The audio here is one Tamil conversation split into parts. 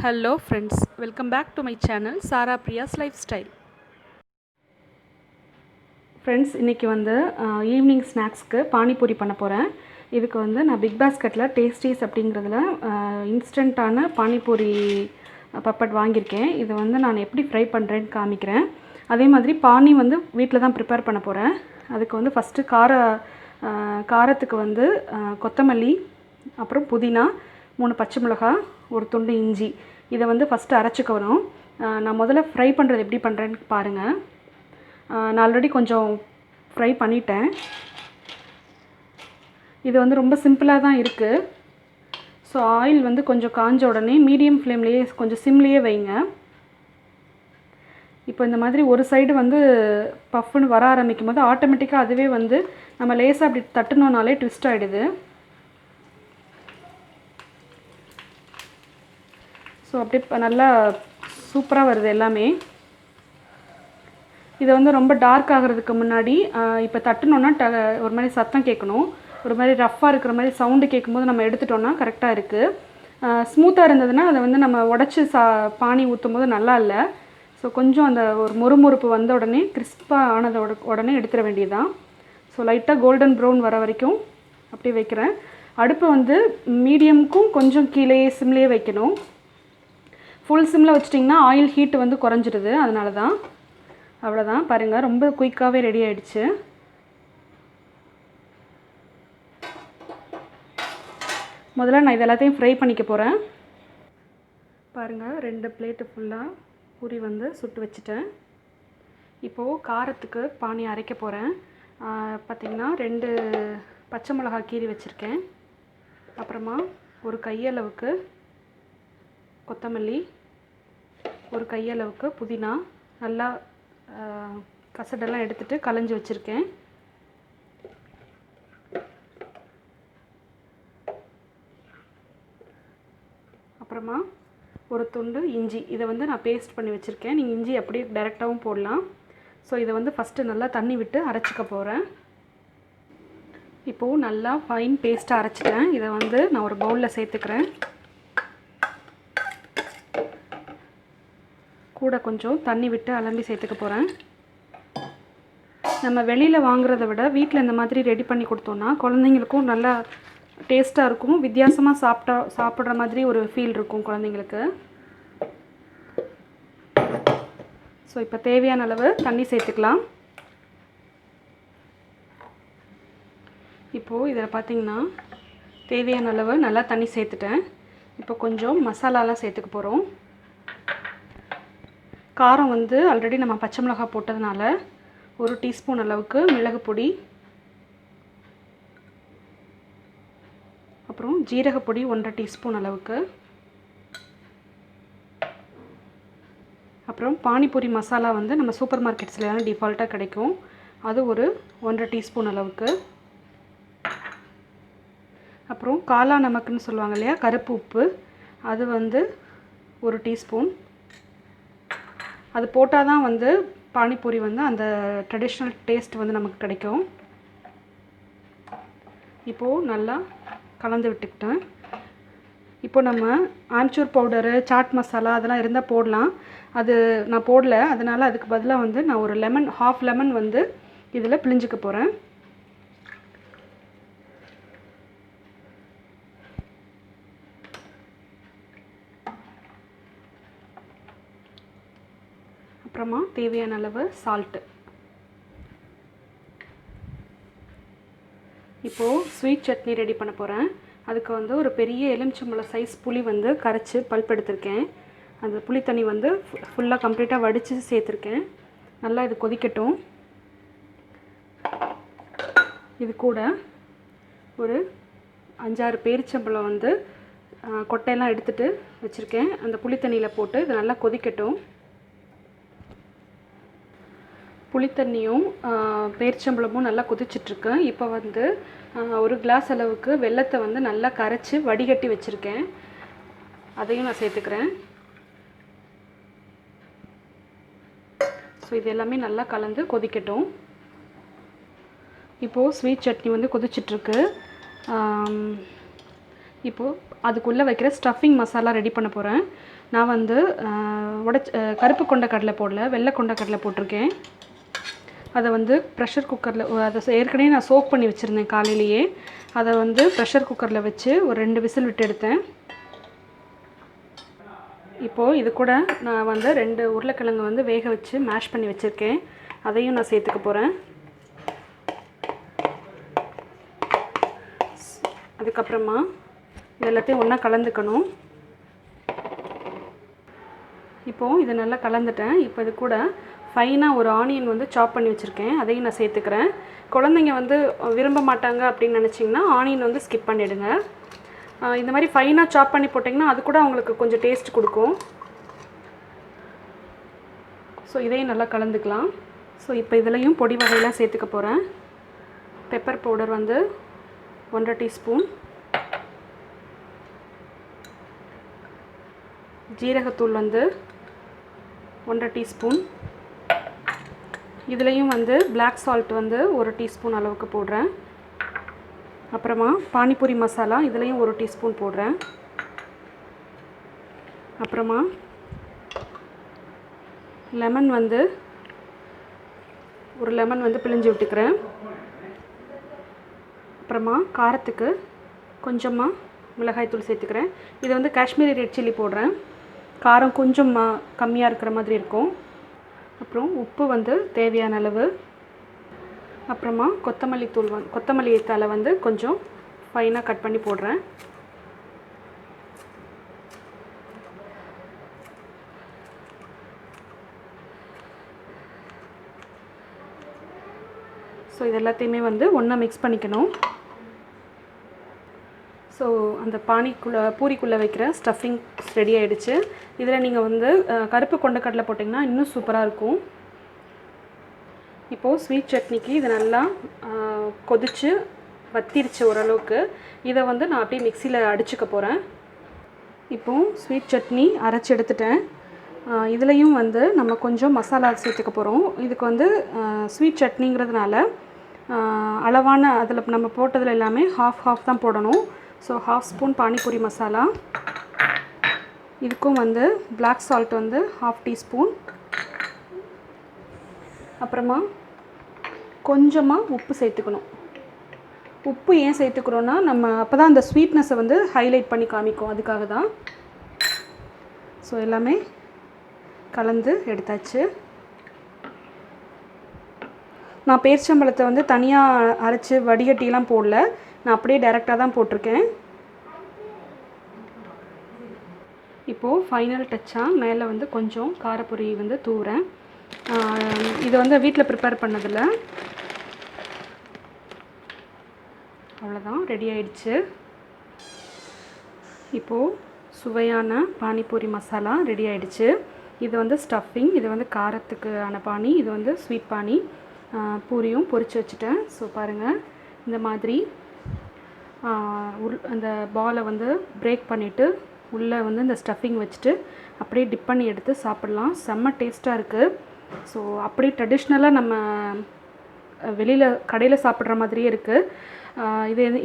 Hello friends, welcome back to my channel Sara Priya's Lifestyle. Friends, இன்னைக்கு வந்து ஈவினிங் ஸ்நாக்ஸ்க்கு பானிபூரி பண்ண போகிறேன். இதுக்கு வந்து நான் பிக் பாஸ்கெட்டில் டேஸ்டீஸ் அப்படிங்கிறதுல இன்ஸ்டண்ட்டான பானிபூரி பப்பட் வாங்கியிருக்கேன். இதை வந்து நான் எப்படி ஃப்ரை பண்ணுறேன்னு காமிக்கிறேன். அதே மாதிரி பானி வந்து வீட்டில் தான் ப்ரிப்பேர் பண்ண போகிறேன். அதுக்கு வந்து ஃபஸ்ட்டு காரத்துக்கு வந்து கொத்தமல்லி, அப்புறம் புதினா, 3 பச்சை மிளகாய், ஒரு துண்டு இஞ்சி, இதை வந்து ஃபஸ்ட்டு அரைச்சிக்கணும். நான் முதல்ல ஃப்ரை பண்ணுறது எப்படி பண்ணுறேன்னு பாருங்கள். நான் ஆல்ரெடி கொஞ்சம் ஃப்ரை பண்ணிட்டேன். இது வந்து ரொம்ப சிம்பிளாக தான் இருக்குது. ஸோ ஆயில் வந்து கொஞ்சம் காஞ்ச உடனே மீடியம் ஃப்ளேம்லேயே கொஞ்சம் சிம்லேயே வைங்க. இப்போ இந்த மாதிரி ஒரு சைடு வந்து பஃப்னு வர ஆரம்பிக்கும் போது ஆட்டோமேட்டிக்காக அதுவே வந்து நம்ம லேசாக அப்படி தட்டுனோனாலே ட்விஸ்ட் ஆகிடுது. ஸோ அப்படி நல்லா சூப்பராக வருது எல்லாமே. இதை வந்து ரொம்ப டார்க் ஆகிறதுக்கு முன்னாடி இப்போ தட்டுனோன்னா ஒரு மாதிரி சத்தம் கேட்கணும். ஒரு மாதிரி ரஃப்பாக இருக்கிற மாதிரி சவுண்டு கேட்கும்போது நம்ம எடுத்துட்டோன்னா கரெக்டாக இருக்குது. ஸ்மூத்தாக இருந்ததுன்னா அதை வந்து நம்ம உடச்சி பானி ஊற்றும் போது நல்லா இல்லை. ஸோ கொஞ்சம் அந்த ஒரு மொறுமொறுப்பு வந்த உடனே கிறிஸ்பாக ஆனதை உடனே எடுத்துட வேண்டியதுதான். ஸோ லைட்டாக கோல்டன் ப்ரௌன் வர வரைக்கும் அப்படியே வைக்கிறேன். அடுப்பு வந்து மீடியமுக்கும் கொஞ்சம் கீழே சிம்லேயே வைக்கணும். ஃபுல் சிம்மில் வச்சிட்டிங்கன்னா ஆயில் ஹீட்டு வந்து குறைஞ்சிடுது. அதனால தான். அவ்வளோதான், பாருங்கள், ரொம்ப குயிக்காகவே ரெடி ஆகிடுச்சு. முதல்ல நான் இது எல்லாத்தையும் ஃப்ரை பண்ணிக்க போகிறேன். பாருங்கள், 2 பிளேட்டு ஃபுல்லாக பூரி வந்து சுட்டு வச்சுட்டேன். இப்போது காரத்துக்கு பானி அரைக்க போகிறேன். பார்த்திங்கன்னா 2 பச்சை மிளகாய் கீறி வச்சுருக்கேன். அப்புறமா ஒரு கையளவுக்கு கொத்தமல்லி, ஒரு கையளவுக்கு புதினா, நல்லா கசடெல்லாம் எடுத்துகிட்டு களைஞ்சி வச்சுருக்கேன். அப்புறமா ஒரு துண்டு இஞ்சி, இதை வந்து நான் பேஸ்ட் பண்ணி வச்சுருக்கேன். நீங்கள் இஞ்சி அப்படியே டைரெக்டாகவும் போடலாம். ஸோ இதை வந்து ஃபஸ்ட்டு நல்லா தண்ணி விட்டு அரைச்சிக்க போகிறேன். இப்போது நல்லா ஃபைன் பேஸ்ட்டாக அரைச்சிட்டேன். இதை வந்து நான் ஒரு பவுலில் சேர்த்துக்கிறேன். கூட கொஞ்சம் தண்ணி விட்டு அலம்பி சேர்த்துக்க போகிறேன். நம்ம வெளியில் வாங்குறத விட வீட்டில் இந்த மாதிரி ரெடி பண்ணி கொடுத்தோன்னா குழந்தைங்களுக்கும் நல்லா டேஸ்ட்டாக இருக்கும். வித்தியாசமாக சாப்பிட்ற மாதிரி ஒரு ஃபீல் இருக்கும் குழந்தைங்களுக்கு. ஸோ இப்போ தேவையான அளவு தண்ணி சேர்த்துக்கலாம். இப்போது இதில் பார்த்திங்கன்னா தேவையான அளவு நல்லா தண்ணி சேர்த்துட்டேன். இப்போ கொஞ்சம் மசாலாலாம் சேர்த்துக்க போகிறோம். காரம் வந்து ஆல்ரெடி நம்ம பச்சை மிளகாய் போட்டதுனால 1 டீஸ்பூன் அளவுக்கு மிளகு பொடி, அப்புறம் ஜீரகப்பொடி 1.5 டீஸ்பூன் அளவுக்கு, அப்புறம் பானிபூரி மசாலா வந்து நம்ம சூப்பர் மார்க்கெட்ஸ்லாம் டிஃபால்ட்டாக கிடைக்கும், அது ஒரு 1.5 டீஸ்பூன் அளவுக்கு, அப்புறம் காலா நமக்குன்னு சொல்லுவாங்க இல்லையா, கருப்பு உப்பு, அது வந்து 1 டீஸ்பூன். அது போட்டால் தான் வந்து பானிபூரி வந்து அந்த ட்ரெடிஷ்னல் டேஸ்ட் வந்து நமக்கு கிடைக்கும். இப்போது நல்லா கலந்து விட்டுக்கிட்டேன். இப்போ நம்ம ஆம்ச்சூர் பவுடரு, சாட் மசாலா அதெல்லாம் இருந்தால் போடலாம். அது நான் போடல. அதனால் அதுக்கு பதிலாக வந்து நான் ஒரு ஹாஃப் லெமன் வந்து இதில் பிழிஞ்சிக்க போகிறேன். அப்புறமா தேவையான அளவு சால்ட்டு. இப்போது ஸ்வீட் சட்னி ரெடி பண்ண போகிறேன். அதுக்கு வந்து ஒரு பெரிய எலுமிச்சம்பழம் சைஸ் புளி வந்து கரைச்சி பல்ப் எடுத்திருக்கேன். அந்த புளி தண்ணி வந்து ஃபுல்லாக கம்ப்ளீட்டாக வடித்து சேர்த்துருக்கேன். நல்லா இது கொதிக்கட்டும். இது கூட ஒரு 5-6 பேரிச்சம்பழம் வந்து கொட்டையெல்லாம் எடுத்துகிட்டு வச்சுருக்கேன். அந்த புளி தண்ணியில் போட்டு இது நல்லா கொதிக்கட்டும். புளித்தண்ணியும் பேரிச்சம்பழமும் நல்லா கொதிச்சிட்ருக்கு. இப்போ வந்து 1 கிளாஸ் அளவுக்கு வெல்லத்தை வந்து நல்லா கரைச்சி வடிகட்டி வச்சுருக்கேன். அதையும் நான் சேர்த்துக்கிறேன். ஸோ இது எல்லாமே நல்லா கலந்து கொதிக்கட்டும். இப்போது ஸ்வீட் சட்னி வந்து கொதிச்சிட்ருக்கு. இப்போது அதுக்குள்ளே வைக்கிற ஸ்டஃபிங் மசாலா ரெடி பண்ண போகிறேன். நான் வந்து கருப்பு கொண்டக்கடலை போடல, வெள்ளை கொண்டக்கடலை போட்டிருக்கேன். அதை வந்து ப்ரெஷர் குக்கரில் அதை ஏற்கனவே நான் சோக் பண்ணி வச்சுருந்தேன் காலையிலேயே. அதை வந்து ப்ரெஷர் குக்கரில் வச்சு ஒரு 2 விசில் விட்டு எடுத்தேன். இப்போது இது கூட நான் வந்து 2 உருளைக்கிழங்கு வந்து வேக வச்சு மேஷ் பண்ணி வச்சுருக்கேன். அதையும் நான் சேர்த்துக்க போகிறேன். அதுக்கப்புறமா இது எல்லாத்தையும் ஒன்றா கலந்துக்கணும். இப்போது இதை நல்லா கலந்துட்டேன். இப்போ இது கூட ஃபைனாக ஒரு ஆனியன் வந்து சாப் பண்ணி வச்சுருக்கேன், அதையும் நான் சேர்த்துக்கிறேன். குழந்தைங்க வந்து விரும்ப மாட்டாங்க அப்படின்னு நினச்சிங்கன்னா ஆனியன் வந்து ஸ்கிப் பண்ணிவிடுங்க. இந்த மாதிரி ஃபைனாக சாப் பண்ணி போட்டிங்கன்னா அது கூட அவங்களுக்கு கொஞ்சம் டேஸ்ட் கொடுக்கும். ஸோ இதையும் நல்லா கலந்துக்கலாம். ஸோ இப்போ இதுலேயும் பொடி வகையெல்லாம் சேர்த்துக்க போகிறேன். பெப்பர் பவுடர் வந்து 1.5 டீஸ்பூன், ஜீரகத்தூள் வந்து 1.5 டீஸ்பூன், இதுலேயும் வந்து பிளாக் சால்ட் வந்து 1 டீஸ்பூன் அளவுக்கு போடுறேன். அப்புறமா பானிபூரி மசாலா இதுலேயும் 1 டீஸ்பூன் போடுறேன். அப்புறமா லெமன் வந்து ஒரு லெமன் வந்து பிழிஞ்சு விட்டுக்கிறேன். அப்புறமா காரத்துக்கு கொஞ்சமாக மிளகாய்த்தூள் சேர்த்துக்கிறேன். இது வந்து காஷ்மீரி ரெட் சில்லி போடுறேன், காரம் கொஞ்சம் கம்மியாக இருக்கிற மாதிரி இருக்கும். அப்புறம் உப்பு வந்து தேவையான அளவு. அப்புறமா கொத்தமல்லி தழை வந்து கொஞ்சம் ஃபைனாக கட் பண்ணி போடுறேன். ஸோ இது எல்லாத்தையுமே வந்து ஒன்றா மிக்ஸ் பண்ணிக்கணும். ஸோ அந்த பூரிக்குள்ளே வைக்கிற ஸ்டஃபிங் ரெடி ஆகிடுச்சு. இதில் நீங்கள் வந்து கருப்பு கொண்டக்கடலை போட்டிங்கன்னா இன்னும் சூப்பராக இருக்கும். இப்போது ஸ்வீட் சட்னிக்கு இது நல்லா கொதித்து வத்திருச்சு ஓரளவுக்கு. இதை வந்து நான் அப்படியே மிக்சியில் அடிச்சுக்க போகிறேன். இப்போது ஸ்வீட் சட்னி அரைச்சி எடுத்துட்டேன். இதுலேயும் வந்து நம்ம கொஞ்சம் மசாலா சேர்த்துக்க போகிறோம். இதுக்கு வந்து ஸ்வீட் சட்னிங்கிறதுனால அளவான அதில் நம்ம போட்டதில் எல்லாமே ஹாஃப் தான் போடணும். ஸோ 1/2 ஸ்பூன் பானிபூரி மசாலா, இதுக்கும் வந்து பிளாக் சால்ட் வந்து 1/2 டீஸ்பூன், அப்புறமா கொஞ்சமாக உப்பு சேர்த்துக்கணும். உப்பு ஏன் சேர்த்துக்கிறோன்னா நம்ம அப்போ தான் அந்த ஸ்வீட்னஸை வந்து ஹைலைட் பண்ணி காமிக்கும், அதுக்காக தான். ஸோ எல்லாமே கலந்து எடுத்தாச்சு. நான் பேரிச்சம்பழத்தை வந்து தனியாக அரைச்சி வடிகட்டிலாம் போடல, நான் அப்படியே டைரெக்டாக தான் போட்டிருக்கேன். இப்போது ஃபைனல் டச்சாக மேலே வந்து கொஞ்சம் காரப்பொரி வந்து தூவுறேன். இதை வந்து வீட்டில் ப்ரிப்பேர் பண்ணதில்லை. அவ்வளோதான், ரெடி ஆயிடுச்சு. இப்போது சுவையான பானிபூரி மசாலா ரெடி ஆயிடுச்சு. இது வந்து ஸ்டஃபிங், இது வந்து காரத்துக்கான பானி, இது வந்து ஸ்வீட் பானி. பூரியும் பொரிச்சு வச்சுட்டேன். ஸோ பாருங்கள், இந்த மாதிரி அந்த பாலை வந்து பிரேக் பண்ணிவிட்டு உள்ளே வந்து இந்த ஸ்டஃபிங் வச்சுட்டு அப்படியே டிப் பண்ணி எடுத்து சாப்பிட்லாம். செம்ம டேஸ்ட்டாக இருக்குது. ஸோ அப்படியே ட்ரெடிஷ்னலாக நம்ம கடையில் சாப்பிட்ற மாதிரியே இருக்குது.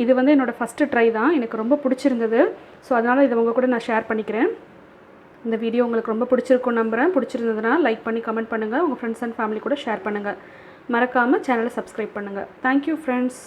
இது வந்து என்னோடய ஃபஸ்ட்டு ட்ரை தான், எனக்கு ரொம்ப பிடிச்சிருந்தது. ஸோ அதனால் இதை உங்கள் கூட நான் ஷேர் பண்ணிக்கிறேன். இந்த வீடியோ உங்களுக்கு ரொம்ப பிடிச்சிருக்கும்னு நம்புகிறேன். பிடிச்சிருந்ததுன்னா லைக் பண்ணி கமெண்ட் பண்ணுங்கள், உங்கள் ஃப்ரெண்ட்ஸ் அண்ட் ஃபேமிலி கூட ஷேர் பண்ணுங்கள். மறக்காமல் சேனலை சப்ஸ்கிரைப் பண்ணுங்கள். Thank you friends.